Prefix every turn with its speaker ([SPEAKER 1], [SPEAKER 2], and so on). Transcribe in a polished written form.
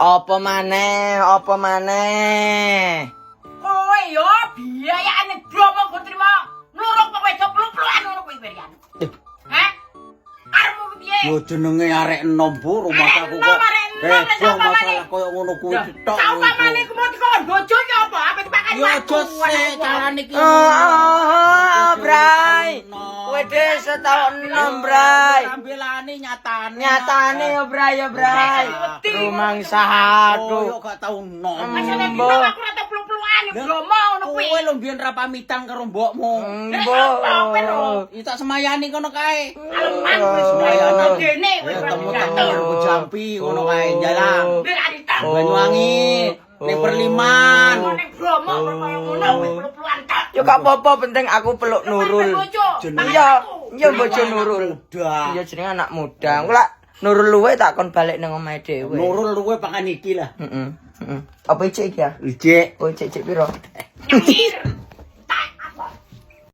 [SPEAKER 1] Apa maneh? Apa maneh?
[SPEAKER 2] Kowe yo biayane dromo kok trimo. Nurung kok wedok pluk-plukan ngono kuwi berian. Hah? Arepmu piye?
[SPEAKER 3] Yo jenenge arek enom Bu, rumah aku kok. Kok masalah koyo ngono kuwi tok.
[SPEAKER 2] Saupamane ku mau dikon bojo yo apa? Apa dipakai
[SPEAKER 3] Yo aja sik carane iki.
[SPEAKER 1] Bray. Kowe desa tau enom, Bray.
[SPEAKER 3] Ambelane nyatane.
[SPEAKER 1] Nyatane yo, Bray, yo, Bray. Rumangsa aku.
[SPEAKER 3] Yo gak tau enom.
[SPEAKER 2] Masane dino aku ora tau pluk-plukan dromo ngono kuwi.
[SPEAKER 3] Kowe lho mbiyen ra pamitan karo mbokmu.
[SPEAKER 1] Mbok.
[SPEAKER 3] Iki tak semayani kono kae.
[SPEAKER 2] Aleman wis semayani dene kowe
[SPEAKER 3] Temu-temu karo Jampi ngono kae jalan.
[SPEAKER 2] Berani
[SPEAKER 3] Banyuwangi, ning Perliman.
[SPEAKER 2] ning Bromo koyo ngono kuwi pluk-plukan tak.
[SPEAKER 1] Yo gak apa-apa, penting aku peluk Nurul. Iya, iya bojo Nurul.
[SPEAKER 3] Udah.
[SPEAKER 1] Iya jenenge anak muda. Engko lak Nurul luwe tak kon balik nang omahe dhewe.
[SPEAKER 3] Nurul luwe pakan iki lah.
[SPEAKER 1] Heeh. Heeh. Apa icik iki ya?
[SPEAKER 3] Ijek.
[SPEAKER 1] Oh icik piro?
[SPEAKER 2] Nyekir.